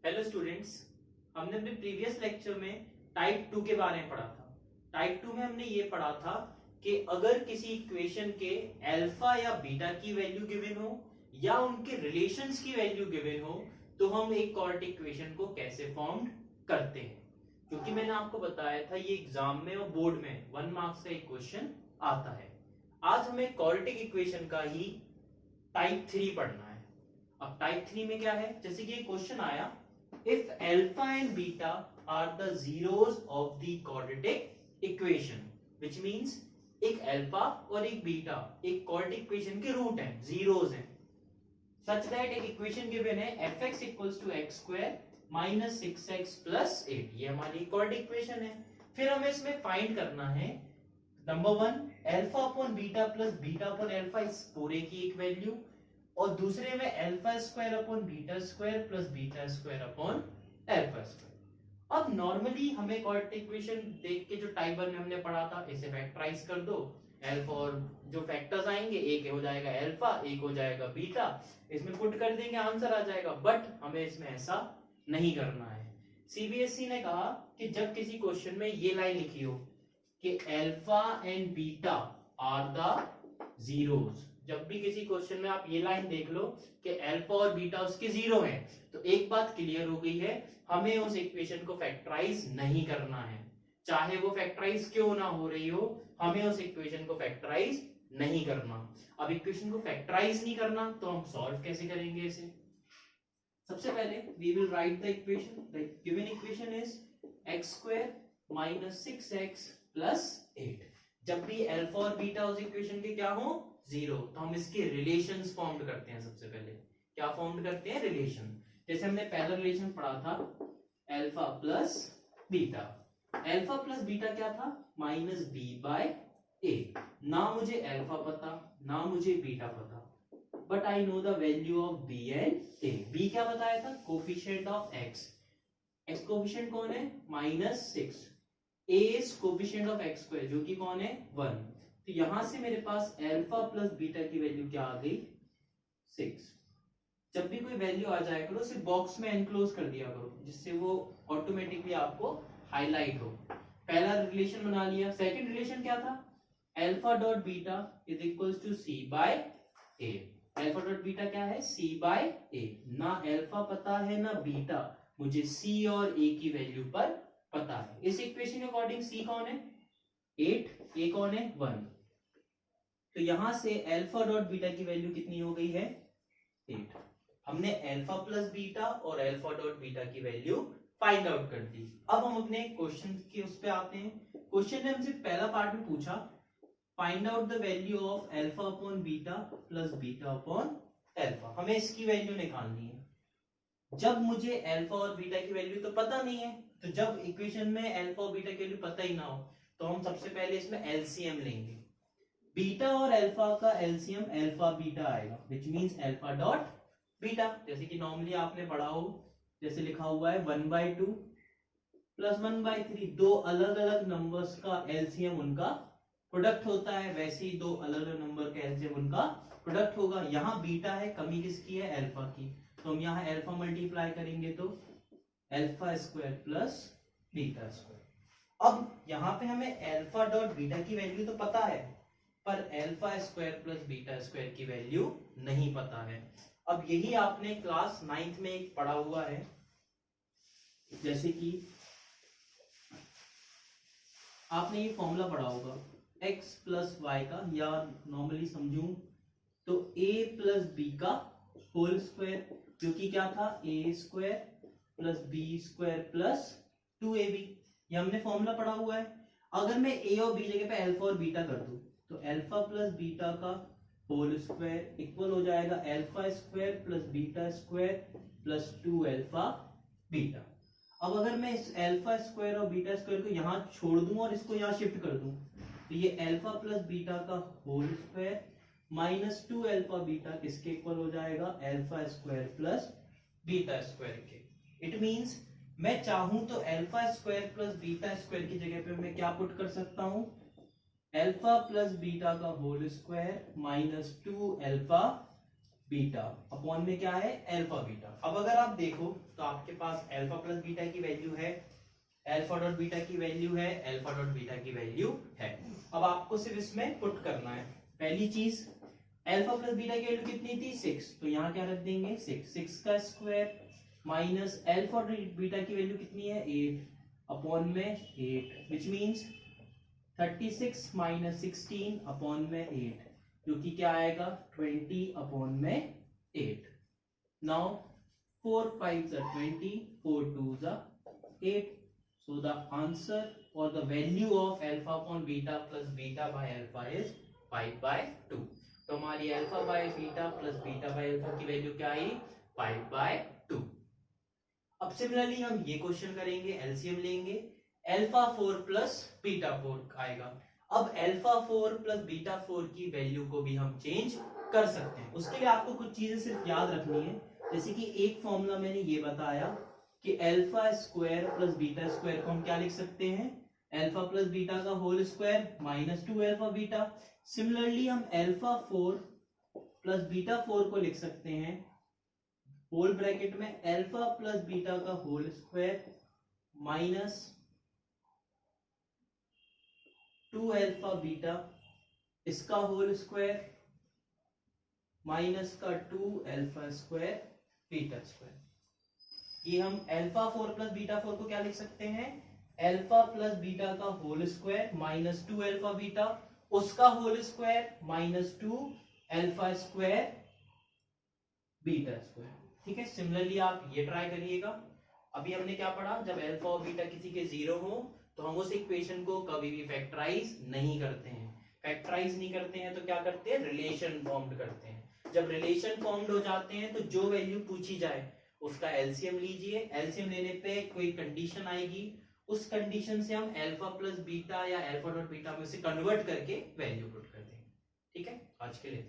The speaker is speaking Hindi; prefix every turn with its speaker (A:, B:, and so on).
A: हेलो स्टूडेंट्स, हमने अपने प्रीवियस लेक्चर में टाइप 2 के बारे में पढ़ा था। टाइप 2 में हमने ये पढ़ा था कि अगर किसी इक्वेशन के अल्फा या बीटा की वैल्यू गिवन हो या उनके रिलेशंस की वैल्यू गिवन हो तो हम एक क्वाड्रेटिक इक्वेशन को कैसे फॉर्म करते हैं। क्योंकि मैंने आपको बताया था ये एग्जाम में और बोर्ड में 1 मार्क्स का एक क्वेश्चन आता है। आज हमें क्वाड्रेटिक इक्वेशन का ही टाइप 3 पढ़ना है। अब टाइप 3 में क्या है, जैसे कि एक क्वेश्चन आया, if alpha and beta are the zeros of the quadratic equation, which means एक अल्फा और एक बीटा एक क्वाड्रेटिक इक्वेशन के रूट हैं, जीरोस हैं, such that एक इक्वेशन गिवन है fx equals to x square minus 6x plus 8। ये हमारी क्वाड्रेटिक इक्वेशन है। फिर हमें इसमें फाइंड करना है number 1 alpha upon beta plus beta upon alpha, इस पूरे की एक वैल्यू, और दूसरे में alpha square upon beta square plus beta square upon alpha square. अब नॉर्मली हमें क्वाड्रेटिक इक्वेशन देख के जो टाइप 1 में हमने पढ़ा था, इसे फैक्टराइज कर दो। अल्फा और जो फैक्टर्स आएंगे, एक हो जाएगा अल्फा, एक हो जाएगा बीटा, इसमें पुट कर देंगे, आंसर आ जाएगा। बट हमें इसमें ऐसा नहीं करना है। सीबीएसई ने कहा कि जब किसी क्वेश्चन में ये लाइन लिखी हो कि alpha and beta are the zeros, जब भी किसी क्वेश्चन में आप ये लाइन देख लो कि अल्फा और बीटा उसके जीरो हैं, तो एक बात क्लियर हो गई है, हमें उस इक्वेशन को फैक्टराइज नहीं करना है। चाहे वो फैक्टराइज क्यों ना हो रही हो, हमें उस इक्वेशन को फैक्टराइज नहीं करना। अब इक्वेशन को फैक्टराइज नहीं करना तो हम सॉल्व कैसे करेंगे इसे। सबसे पहले we will write the equation. The given equation is x square minus 6x plus 8। जब भी अल्फा और बीटा उस इक्वेशन के क्या हो, जीरो, तो हम इसके रिलेशंस फॉर्म करते हैं। सबसे पहले क्या फॉर्म करते हैं, रिलेशन। जैसे हमने पहला रिलेशन पढ़ा था alpha plus beta. Alpha plus beta क्या था, माइनस बी बाय ए। ना मुझे अल्फा पता ना मुझे बीटा पता, but I know the value of B and A. B क्या बताया था, coefficient of x. X coefficient कौन है, -6। A is coefficient of x square, जो कि कौन है, 1। तो यहां से मेरे पास अल्फा प्लस बीटा की वैल्यू क्या आ गई, 6। जब भी कोई वैल्यू आ जाए करो उसे बॉक्स में एनक्लोज कर दिया करो, जिससे वो ऑटोमेटिकली आपको हाईलाइट हो। पहला रिलेशन बना लिया। सेकंड रिलेशन क्या था, alpha dot beta is equals to C by A. Alpha dot beta क्या है, सी बाय ए। ना अल्फा पता है ना बीटा, मुझे सी और ए की वैल्यू पर पता है। इस इक्वेशन के अकॉर्डिंग सी कौन है, 8, ए कौन है, 1। तो यहां से अल्फा डॉट बीटा की वैल्यू कितनी हो गई है, 8। हमने अल्फा प्लस बीटा और अल्फा डॉट बीटा की वैल्यू फाइंड आउट कर दी। अब हम अपने क्वेश्चन के उस पे आते हैं। क्वेश्चन ने हमसे पहला पार्ट में पूछा find out the value of alpha upon beta plus beta upon alpha. हमें इसकी वैल्यू निकालनी है। जब मुझे अल्फा और बीटा की वैल्यू तो पता नहीं है, तो जब इक्वेशन में अल्फा और बीटा की वैल्यू पता ही ना हो, तो हम सबसे पहले इसमें एलसीएम लेंगे। बीटा और अल्फा का एलसीएम अल्फा बीटा आएगा, which means alpha dot beta. जैसे कि नॉर्मली आपने पढ़ा हो, जैसे लिखा हुआ है 1/2 प्लस 1/3, दो अलग अलग नंबर्स का एलसीएम उनका प्रोडक्ट होता है, वैसे ही दो अलग अलग नंबर का एलसीएम उनका प्रोडक्ट होगा। यहाँ बीटा है, कमी किसकी है, अल्फा की, तो हम यहाँ अल्फा मल्टीप्लाई करेंगे तो alpha square plus beta square. अब यहाँ पे हमें अल्फा डॉट बीटा की वैल्यू तो पता है, पर alpha square plus beta square की वैल्यू नहीं पता है। अब यही आपने क्लास 9th में एक पढ़ा हुआ है, जैसे कि आपने ये फॉर्मूला पढ़ा होगा x प्लस वाई का, या नॉर्मली समझूं तो a प्लस बी का होल स्क्वायर, जो कि क्या था, a square plus B square plus 2ab। ये हमने फॉर्मूला पढ़ा हुआ है। अगर मैं a और b जगह पे अल्फा और बीटा कर दूं तो अल्फा प्लस बीटा का होल स्क्वायर इक्वल हो जाएगा alpha square plus beta square plus 2 alpha beta. अब अगर मैं इस अल्फा स्क्वायर और बीटा स्क्वायर को यहाँ छोड़ दूं और इसको यहाँ शिफ्ट कर दूं, तो ये अल्फा प्लस बीटा का whole square minus 2 alpha beta किसके इक्वल हो जाएगा, alpha square plus beta square के। इट मींस मैं चाहूं तो alpha square plus beta square की जगह पे मैं क्या पुट कर सकता हूं, अल्फा प्लस बीटा का whole square minus 2 alpha beta upon में क्या है अल्फा बीटा। अब अगर आप देखो तो आपके पास अल्फा प्लस बीटा की वैल्यू है, अल्फा डॉट बीटा की वैल्यू है, अल्फा डॉट बीटा की वैल्यू है। अब आपको सिर्फ इसमें पुट करना है। पहली चीज अल्फा प्लस बीटा की वैल्यू कितनी थी 6, तो यहाँ क्या रख देंगे 6 का स्क्वायर माइनस अल्फा बीटा की वैल्यू कितनी है 8 अपॉन में 8 विच मीन्स 36 माइनस 16 अपॉन में 8 जो कि क्या आएगा 20 अपॉन में 8। Now 4 5 20, 4 2 8, so the answer or the value of alpha upon beta plus beta by alpha is 5/2। तो हमारी alpha by beta plus beta by alpha की वैल्यू क्या आई 5/2। अब सिमिलरली हम ये क्वेश्चन करेंगे, एलसीएम लेंगे, अल्फा 4 प्लस बीटा 4 आएगा। अब अल्फा 4 प्लस बीटा 4 की वैल्यू को भी हम चेंज कर सकते हैं। उसके लिए आपको कुछ चीजें सिर्फ याद रखनी है, जैसे कि एक फॉर्मूला मैंने ये बताया कि alpha square plus beta square को हम क्या लिख सकते हैं अल्फा प्लस बीटा का whole square minus 2 alpha beta. Similarly हम अल्फा 4 प्लस बीटा 4 को लिख सकते हैं होल ब्रैकेट में अल्फा प्लस बीटा का whole square minus 2 alpha beta इसका होल स्क्वायर माइनस का 2 अल्फा स्क्वायर बीटा स्क्वायर। ये हम अल्फा 4 प्लस बीटा 4 को क्या लिख सकते हैं अल्फा प्लस बीटा का whole square minus 2 alpha beta उसका whole square minus 2 alpha square beta square. ठीक है, सिमिलरली आप ये ट्राई करिएगा। अभी हमने क्या पढ़ा, जब अल्फा और बीटा किसी के जीरो हो तो हम उस इक्वेशन को कभी भी फैक्टराइज नहीं करते हैं। फैक्टराइज नहीं करते हैं तो क्या करते हैं रिलेशन फॉर्म्ड करते हैं। जब रिलेशन फॉर्म्ड हो जाते हैं तो जो वैल्यू पूछी जाए उसका एलसीएम लीजिए। एलसीएम लेने पे कोई कंडीशन आएगी, उस कंडीशन से हम अल्फा प्लस बीटा या अल्फा डॉट बीटा में से कन्वर्ट करके वैल्यू पुट कर देंगे। ठीक है, आज के लिए